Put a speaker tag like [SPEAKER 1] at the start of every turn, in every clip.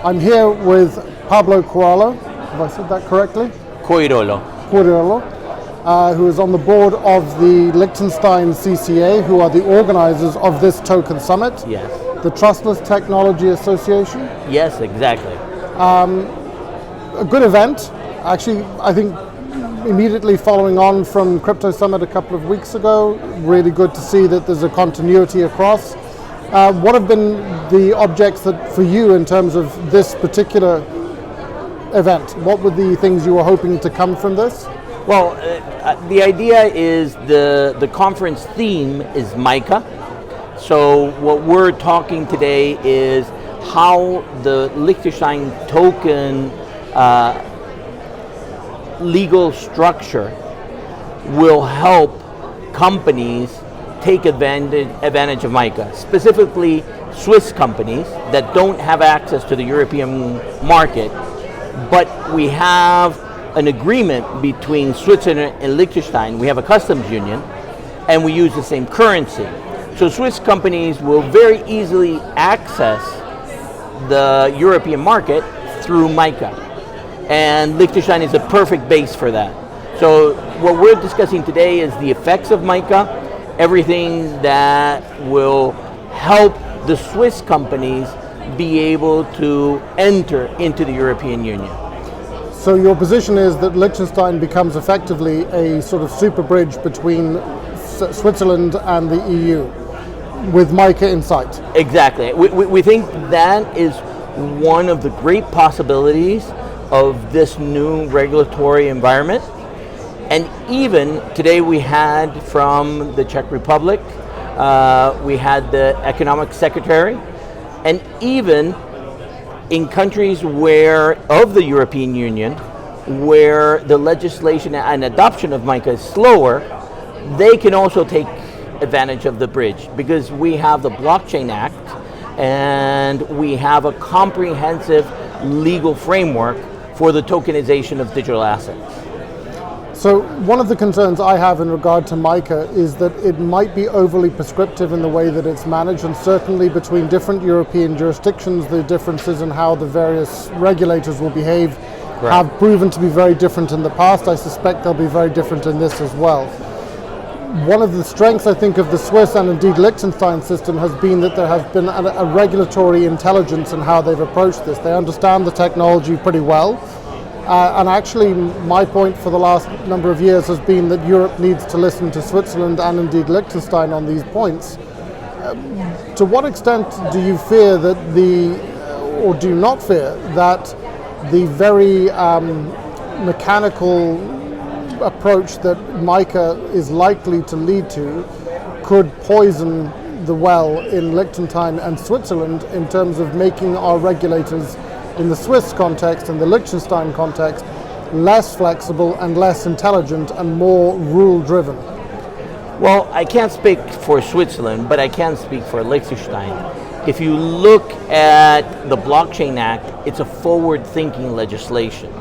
[SPEAKER 1] I'm here with Pablo Coirolo, have I said that correctly?
[SPEAKER 2] Coirolo.
[SPEAKER 1] Who is on the board of the Lichtenstein CCA, who are the organizers of this Token Summit.
[SPEAKER 2] Yes.
[SPEAKER 1] The Trustless Technology Association.
[SPEAKER 2] Yes, exactly.
[SPEAKER 1] A good event. Actually, I think immediately following on from Crypto Summit a couple of weeks ago, really good to see that there's a continuity across. What have been the objects that for you in terms of this particular event? What were the things you were hoping to come from this?
[SPEAKER 2] Well, the idea is the conference theme is MiCA. So what we're talking today is how the Liechtenstein token legal structure will help companies take advantage of MiCA, specifically Swiss companies that don't have access to the European market, but we have an agreement between Switzerland and Liechtenstein. We have a customs union and we use the same currency. So Swiss companies will very easily access the European market through MiCA. And Liechtenstein is a perfect base for that. So what we're discussing today is the effects of MiCA, everything that will help the Swiss companies be able to enter into the European Union.
[SPEAKER 1] So your position is that Liechtenstein becomes effectively a sort of super bridge between Switzerland and the EU, with MiCA in sight.
[SPEAKER 2] Exactly. We think that is one of the great possibilities of this new regulatory environment. And even today we had from the Czech Republic, we had the economic secretary, and even in countries of the European Union, where the legislation and adoption of MiCA is slower, they can also take advantage of the bridge because we have the Blockchain Act and we have a comprehensive legal framework for the tokenization of digital assets.
[SPEAKER 1] So one of the concerns I have in regard to MiCA is that it might be overly prescriptive in the way that it's managed, and certainly between different European jurisdictions, the differences in how the various regulators will behave have proven to be very different in the past. I suspect they'll be very different in this as well. One of the strengths, I think, of the Swiss and indeed Liechtenstein system has been that there has been a regulatory intelligence in how they've approached this. They understand the technology pretty well. And actually, my point for the last number of years has been that Europe needs to listen to Switzerland and indeed Liechtenstein on these points. To what extent do you fear that or do you not fear that the very mechanical approach that MiCA is likely to lead to could poison the well in Liechtenstein and Switzerland in terms of making our regulators in the Swiss context and the Liechtenstein context less flexible and less intelligent and more rule-driven?
[SPEAKER 2] Well, I can't speak for Switzerland, but I can speak for Liechtenstein. If you look at the Blockchain Act, it's a forward-thinking legislation.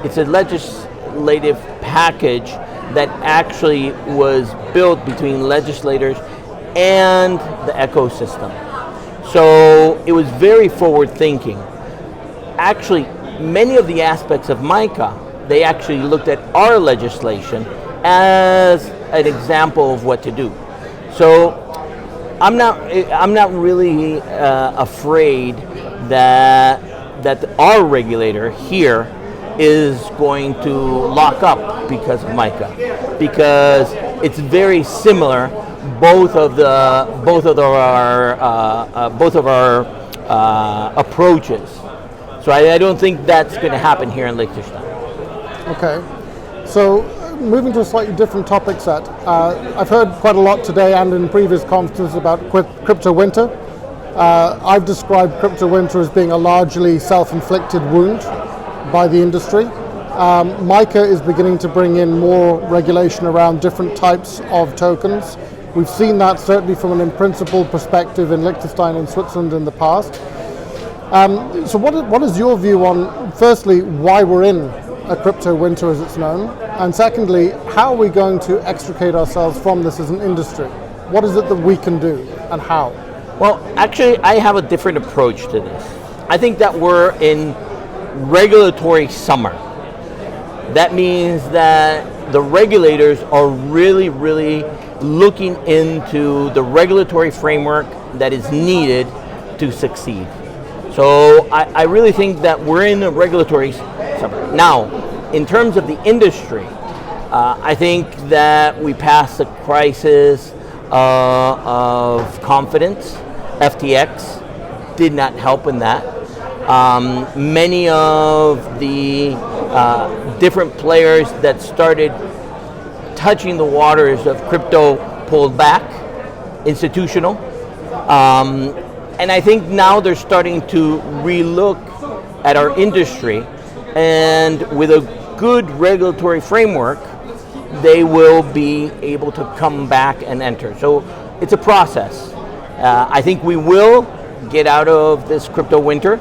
[SPEAKER 2] It's a legislative package that actually was built between legislators and the ecosystem. So it was very forward-thinking. Actually, many of the aspects of MiCA, they actually looked at our legislation as an example of what to do. So I'm not really afraid that our regulator here is going to lock up because of MiCA, because it's very similar. Both of our approaches. So I don't think that's going to happen here in Liechtenstein.
[SPEAKER 1] Okay. So moving to a slightly different topic set, I've heard quite a lot today and in previous conferences about crypto winter. I've described crypto winter as being a largely self-inflicted wound by the industry. MiCA is beginning to bring in more regulation around different types of tokens. We've seen that certainly from an in-principle perspective in Liechtenstein and Switzerland in the past. So what is your view on, firstly, why we're in a crypto winter as it's known, and secondly, how are we going to extricate ourselves from this as an industry? What is it that we can do and how?
[SPEAKER 2] Well, actually, I have a different approach to this. I think that we're in regulatory summer. That means that the regulators are really, really looking into the regulatory framework that is needed to succeed. So I really think that we're in a regulatory summer. Now, in terms of the industry, I think that we passed the crisis of confidence. FTX did not help in that. Many of the different players that started touching the waters of crypto pulled back, institutional. And I think now they're starting to relook at our industry, and with a good regulatory framework, they will be able to come back and enter. So it's a process. I think we will get out of this crypto winter.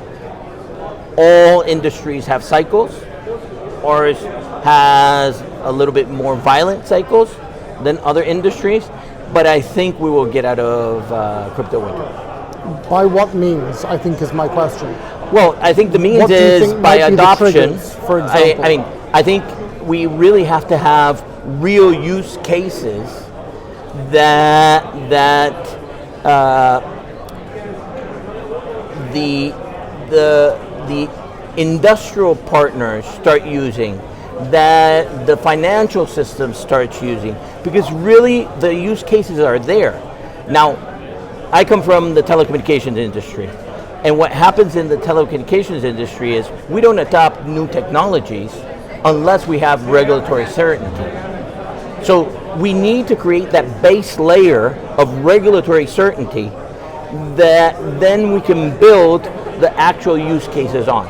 [SPEAKER 2] All industries have cycles. Ours has a little bit more violent cycles than other industries, but I think we will get out of crypto winter.
[SPEAKER 1] By what means, I think, is my question.
[SPEAKER 2] Well, I think the means is by adoption.
[SPEAKER 1] Triggers, for example?
[SPEAKER 2] I think we really have to have real use cases that the industrial partners start using, that the financial system starts using, because really the use cases are there. Now, I come from the telecommunications industry, and what happens in the telecommunications industry is we don't adopt new technologies unless we have regulatory certainty. So we need to create that base layer of regulatory certainty that then we can build the actual use cases on.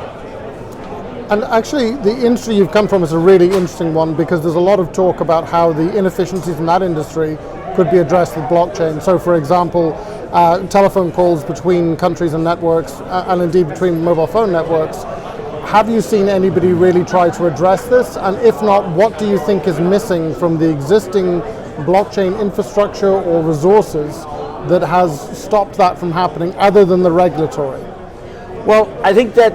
[SPEAKER 1] And actually, the industry you've come from is a really interesting one, because there's a lot of talk about how the inefficiencies in that industry could be addressed with blockchain. So for example, telephone calls between countries and networks, and indeed between mobile phone networks. Have you seen anybody really try to address this? And if not, what do you think is missing from the existing blockchain infrastructure or resources that has stopped that from happening, other than the regulatory?
[SPEAKER 2] Well, I think that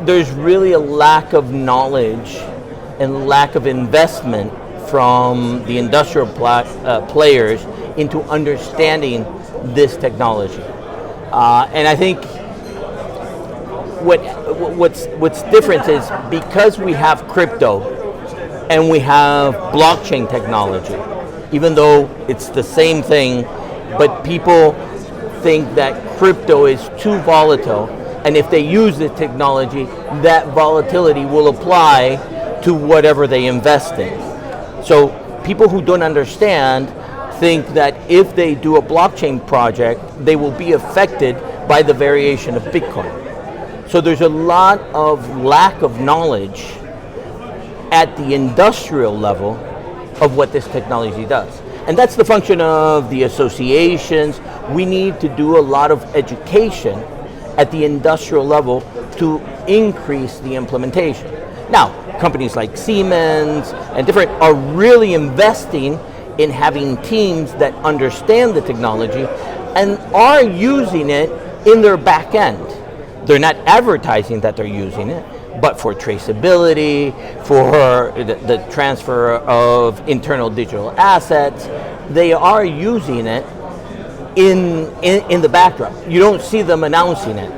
[SPEAKER 2] there's really a lack of knowledge and lack of investment from the industrial players into understanding this technology. And I think what's different is because we have crypto and we have blockchain technology, even though it's the same thing, but people think that crypto is too volatile, and if they use the technology, that volatility will apply to whatever they invest in. So people who don't understand think that if they do a blockchain project, they will be affected by the variation of Bitcoin. So there's a lot of lack of knowledge at the industrial level of what this technology does. And that's the function of the associations. We need to do a lot of education at the industrial level to increase the implementation. Now, companies like Siemens and different are really investing in having teams that understand the technology and are using it in their back end. They're not advertising that they're using it, but for traceability, for the transfer of internal digital assets, they are using it in the backdrop. You don't see them announcing it.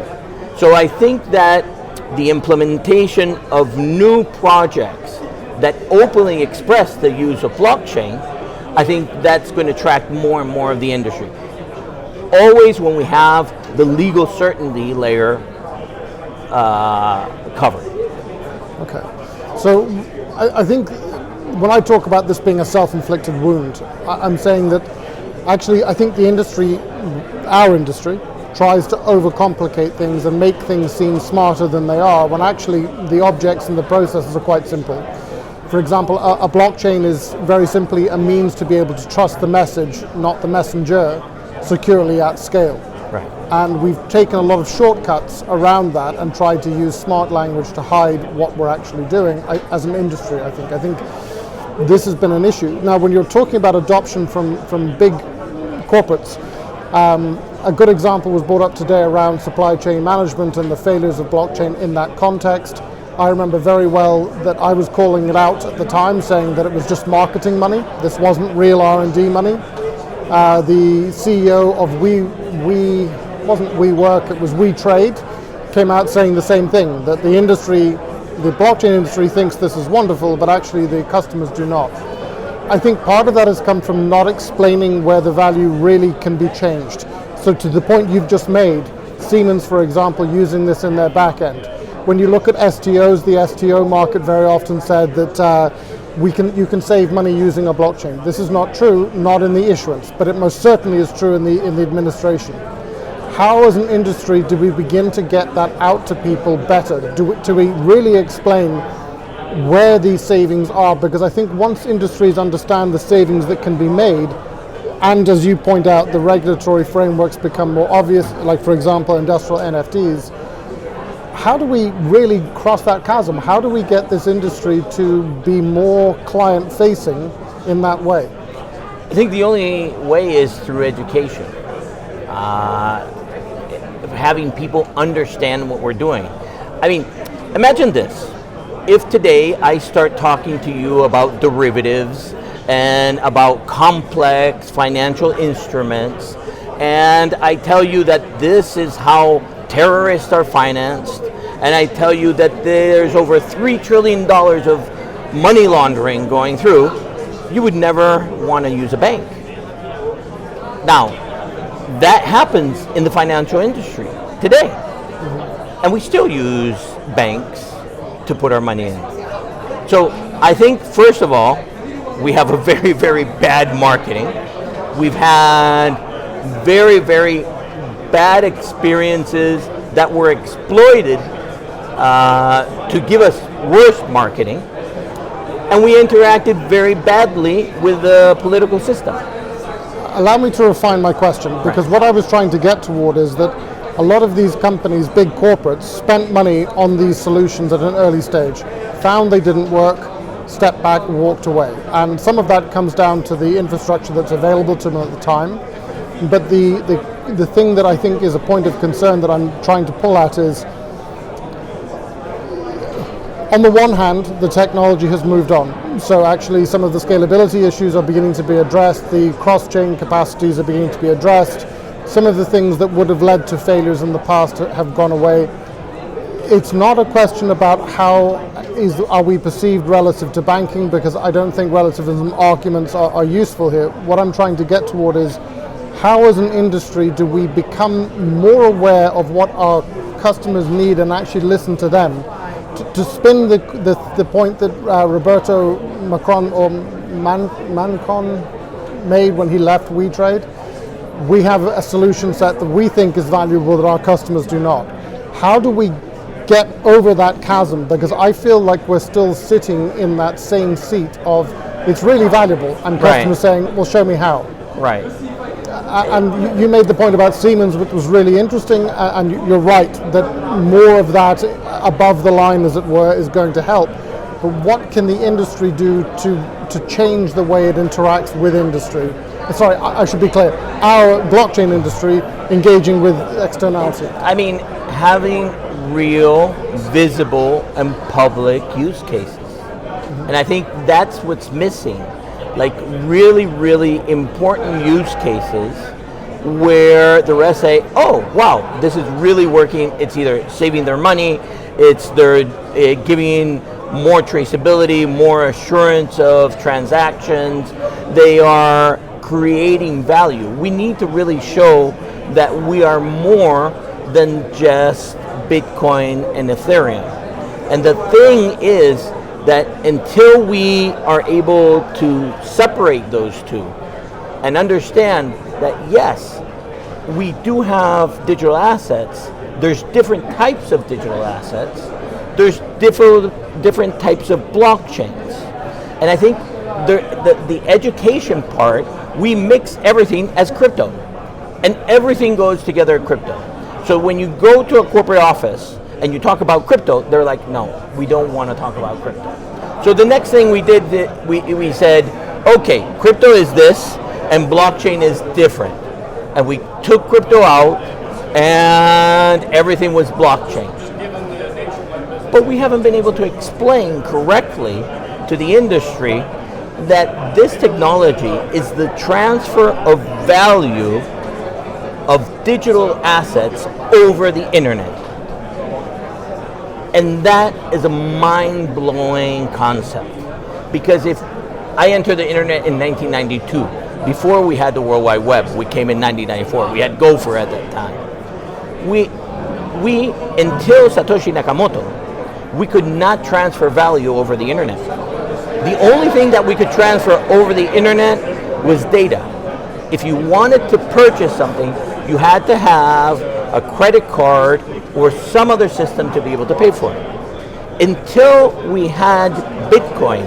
[SPEAKER 2] So I think that the implementation of new projects that openly express the use of blockchain, I think that's going to attract more and more of the industry. Always when we have the legal certainty layer covered.
[SPEAKER 1] Okay, so I think when I talk about this being a self-inflicted wound, I'm saying that actually I think the industry, our industry, tries to overcomplicate things and make things seem smarter than they are, when actually the objects and the processes are quite simple. For example, a blockchain is very simply a means to be able to trust the message, not the messenger, securely at scale.
[SPEAKER 2] Right.
[SPEAKER 1] And we've taken a lot of shortcuts around that and tried to use smart language to hide what we're actually doing as an industry, I think. I think this has been an issue. Now, when you're talking about adoption from big corporates, A good example was brought up today around supply chain management and the failures of blockchain in that context. I remember very well that I was calling it out at the time, saying that it was just marketing money. This wasn't real R&D money. The CEO of wasn't WeWork, it was WeTrade, came out saying the same thing, that the industry, the blockchain industry thinks this is wonderful, but actually the customers do not. I think part of that has come from not explaining where the value really can be changed. So to the point you've just made, Siemens, for example, using this in their back end. When you look at STOs, the STO market very often said that you can save money using a blockchain. This is not true, not in the issuance, but it most certainly is true in the administration. How as an industry do we begin to get that out to people better? Do we really explain where these savings are? Because I think once industries understand the savings that can be made, and as you point out, the regulatory frameworks become more obvious, like for example, industrial NFTs, how do we really cross that chasm? How do we get this industry to be more client-facing in that way?
[SPEAKER 2] I think the only way is through education. Having people understand what we're doing. I mean, imagine this. If today I start talking to you about derivatives and about complex financial instruments, and I tell you that this is how terrorists are financed, and I tell you that there's over $3 trillion of money laundering going through, you would never want to use a bank. Now, that happens in the financial industry today. And we still use banks to put our money in. So I think, first of all, we have a very, very bad marketing. We've had very, very bad experiences that were exploited to give us worse marketing. And we interacted very badly with the political system.
[SPEAKER 1] Allow me to refine my question, because what I was trying to get toward is that a lot of these companies, big corporates, spent money on these solutions at an early stage, found they didn't work, stepped back, walked away. And some of that comes down to the infrastructure that's available to them at the time. But the thing that I think is a point of concern that I'm trying to pull at is, on the one hand, the technology has moved on. So actually some of the scalability issues are beginning to be addressed, the cross-chain capacities are beginning to be addressed, some of the things that would have led to failures in the past have gone away. It's not a question about are we perceived relative to banking, because I don't think relativism arguments are useful here. What I'm trying to get toward is, how as an industry do we become more aware of what our customers need and actually listen to them? To spin the point that Roberto Macron or Mancon made when he left WeTrade, we have a solution set that we think is valuable that our customers do not. How do we get over that chasm? Because I feel like we're still sitting in that same seat of it's really valuable, and customers saying, well, show me how.
[SPEAKER 2] Right.
[SPEAKER 1] And you made the point about Siemens, which was really interesting, and you're right that more of that above the line, as it were, is going to help. But what can the industry do to change the way it interacts with industry? Sorry, I should be clear. Our blockchain industry engaging with externality.
[SPEAKER 2] I mean, having real, visible, and public use cases. And I think that's what's missing. Like really, really important use cases where the rest say, oh, wow, this is really working. It's either saving their money, it's they're giving more traceability, more assurance of transactions. They are creating value. We need to really show that we are more than just Bitcoin and Ethereum. And the thing is that until we are able to separate those two and understand that yes, we do have digital assets, there's different types of digital assets, there's different types of blockchains. And I think the education part, we mix everything as crypto. And everything goes together crypto. So when you go to a corporate office and you talk about crypto, they're like, no, we don't want to talk about crypto. So the next thing we did, we said, okay, crypto is this and blockchain is different. and we took crypto out, and everything was blockchain. But we haven't been able to explain correctly to the industry that this technology is the transfer of value of digital assets over the internet. And that is a mind-blowing concept. Because if I entered the internet in 1992, before we had the World Wide Web, we came in 1994, we had Gopher at that time. We until Satoshi Nakamoto, we could not transfer value over the internet. The only thing that we could transfer over the internet was data. If you wanted to purchase something, you had to have a credit card or some other system to be able to pay for it. Until we had Bitcoin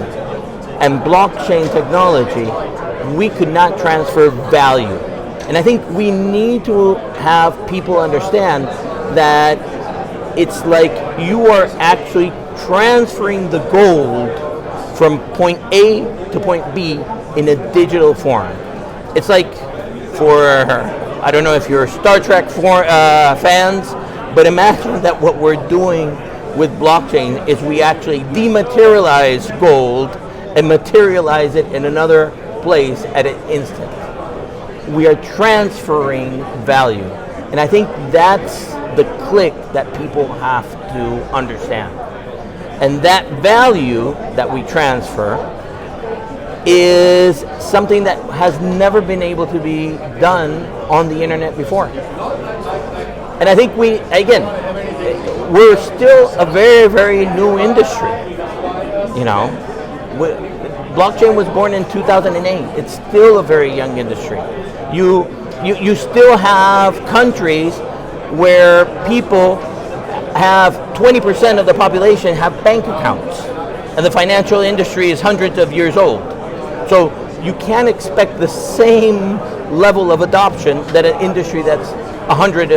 [SPEAKER 2] and blockchain technology, we could not transfer value. And I think we need to have people understand that it's like you are actually transferring the gold from point A to point B in a digital form. It's like for, I don't know if you're Star Trek fans, but imagine that what we're doing with blockchain is we actually dematerialize gold and materialize it in another place at an instant. We are transferring value. And I think that's the click that people have to understand. And that value that we transfer is something that has never been able to be done on the internet before. And I think we're still a very, very new industry. You know, blockchain was born in 2008. It's still a very young industry. You still have countries where people have 20% of the population have bank accounts, and the financial industry is hundreds of years old. So you can't expect the same level of adoption that an industry that's 100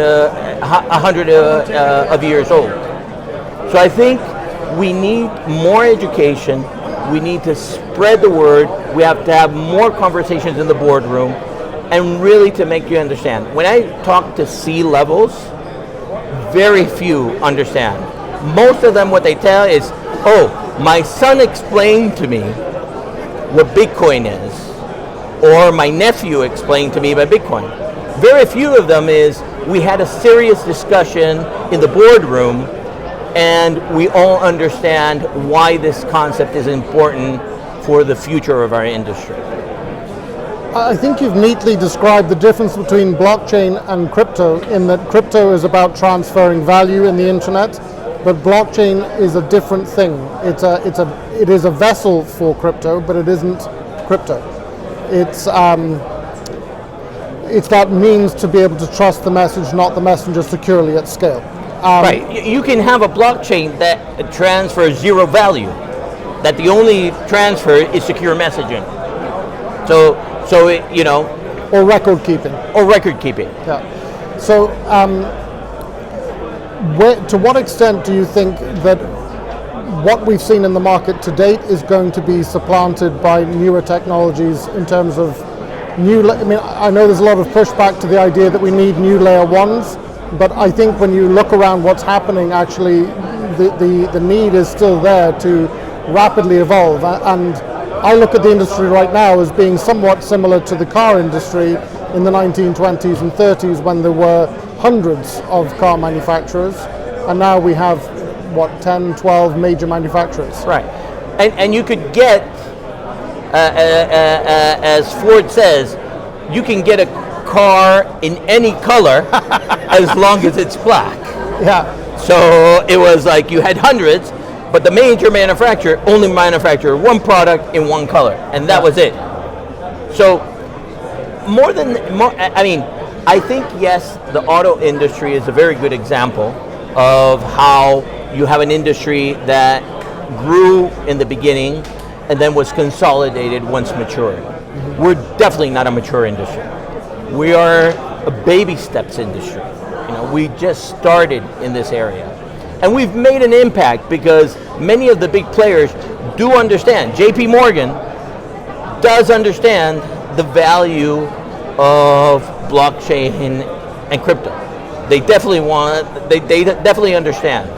[SPEAKER 2] of years old. So I think we need more education. We need to spread the word. We have to have more conversations in the boardroom, and really to make you understand. When I talk to C-levels, very few understand. Most of them, what they tell is, oh, my son explained to me what Bitcoin is, or my nephew explained to me about Bitcoin. Very few of them is, we had a serious discussion in the boardroom, and we all understand why this concept is important for the future of our industry.
[SPEAKER 1] I think you've neatly described the difference between blockchain and crypto, in that crypto is about transferring value in the internet, but blockchain is a different thing. It is a vessel for crypto, but it isn't crypto. It's that means to be able to trust the message, not the messenger, securely at scale.
[SPEAKER 2] Right. You can have a blockchain that transfers zero value, that the only transfer is secure messaging. So it,
[SPEAKER 1] or record keeping. Yeah. So, to what extent do you think that what we've seen in the market to date is going to be supplanted by newer technologies in terms of I know there's a lot of pushback to the idea that we need new layer ones, but I think when you look around what's happening, actually, the need is still there to rapidly evolve. And I look at the industry right now as being somewhat similar to the car industry in the 1920s and 30s, when there were hundreds of car manufacturers, and now we have, 10, 12 major manufacturers.
[SPEAKER 2] Right. And you could get, as Ford says, you can get a car in any color as long as it's black.
[SPEAKER 1] Yeah.
[SPEAKER 2] So it was like you had hundreds, but the major manufacturer only manufactured one product in one color, and that was it. So I think, yes, the auto industry is a very good example of how you have an industry that grew in the beginning and then was consolidated once matured. Mm-hmm. We're definitely not a mature industry. We are a baby steps industry. We just started in this area. And we've made an impact because many of the big players do understand. JP Morgan does understand the value of blockchain and crypto. They definitely they definitely understand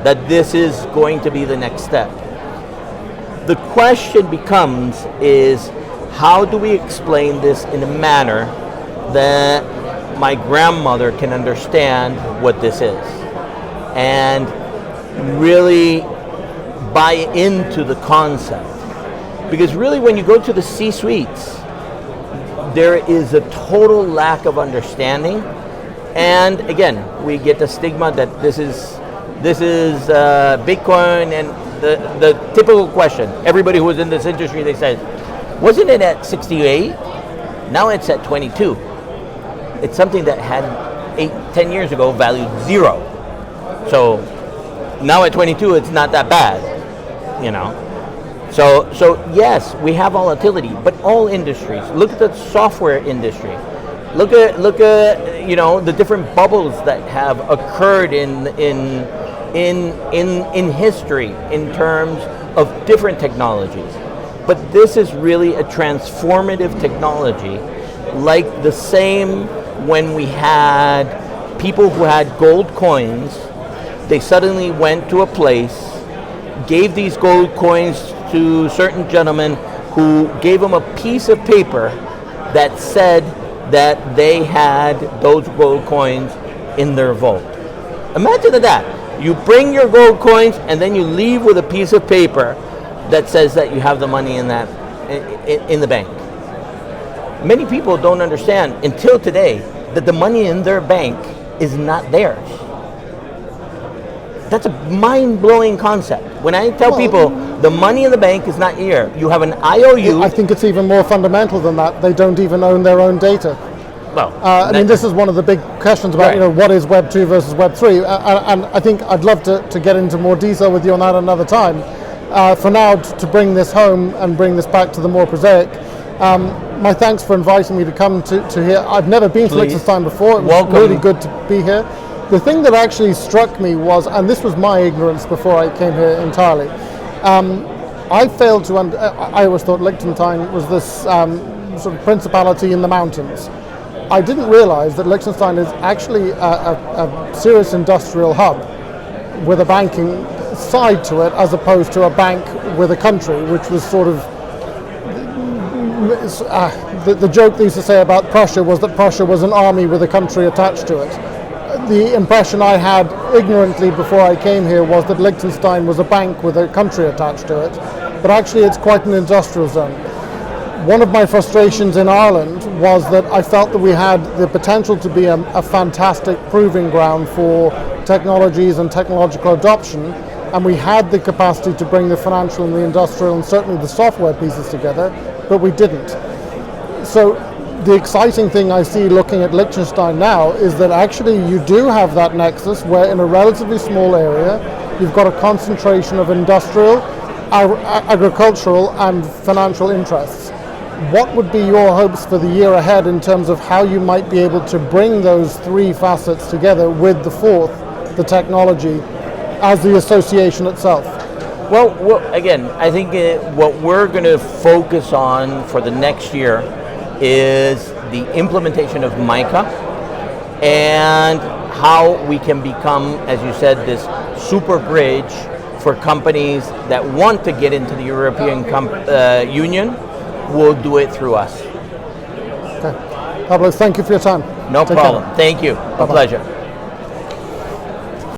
[SPEAKER 2] that this is going to be the next step. The question becomes is, how do we explain this in a manner that my grandmother can understand what this is and really buy into the concept? Because really, when you go to the C-suites, there is a total lack of understanding. And again, we get the stigma that this is Bitcoin, and the typical question, everybody who was in this industry, they said, wasn't it at 68? Now it's at 22. It's something that had 10 years ago valued 0. So now at 22, it's not that bad, you know. So yes, we have volatility, but all industries. Look at the software industry. Look at the different bubbles that have occurred in history in terms of different technologies. But this is really a transformative technology, like the same when we had people who had gold coins. They suddenly went to a place, gave these gold coins to certain gentlemen who gave them a piece of paper that said that they had those gold coins in their vault. Imagine that. You bring your gold coins and then you leave with a piece of paper that says that you have the money in the bank. Many people don't understand until today that the money in their bank is not theirs. That's a mind-blowing concept. When I tell people the money in the bank is not yours, you have an IOU.
[SPEAKER 1] I think it's even more fundamental than that. They don't even own their own data.
[SPEAKER 2] Well,
[SPEAKER 1] I mean, this is one of the big questions about what is Web 2 versus Web 3, and I think I'd love to get into more detail with you on that another time. For now, to bring this home and bring this back to the more prosaic, my thanks for inviting me to come to here. I've never been to Liechtenstein before. It was really good to be here. The thing that actually struck me was, and this was my ignorance before I came here entirely, I failed to I always thought Liechtenstein was this sort of principality in the mountains. I didn't realize that Liechtenstein is actually a serious industrial hub with a banking side to it, as opposed to a bank with a country, which was sort of the joke they used to say about Prussia was that Prussia was an army with a country attached to it. The impression I had ignorantly before I came here was that Liechtenstein was a bank with a country attached to it, but actually it's quite an industrial zone. One of my frustrations in Ireland was that I felt that we had the potential to be a fantastic proving ground for technologies and technological adoption, and we had the capacity to bring the financial and the industrial and certainly the software pieces together, but we didn't. So the exciting thing I see looking at Liechtenstein now is that actually you do have that nexus where in a relatively small area you've got a concentration of industrial, agricultural and financial interests. What would be your hopes for the year ahead in terms of how you might be able to bring those three facets together with the fourth, the technology, as the association itself?
[SPEAKER 2] Well again, I think what we're going to focus on for the next year is the implementation of MiCA and how we can become, as you said, this super bridge for companies that want to get into the European Union. Will do it through us.
[SPEAKER 1] Okay. Pablo, thank you for your time.
[SPEAKER 2] No problem. Thank you. A pleasure.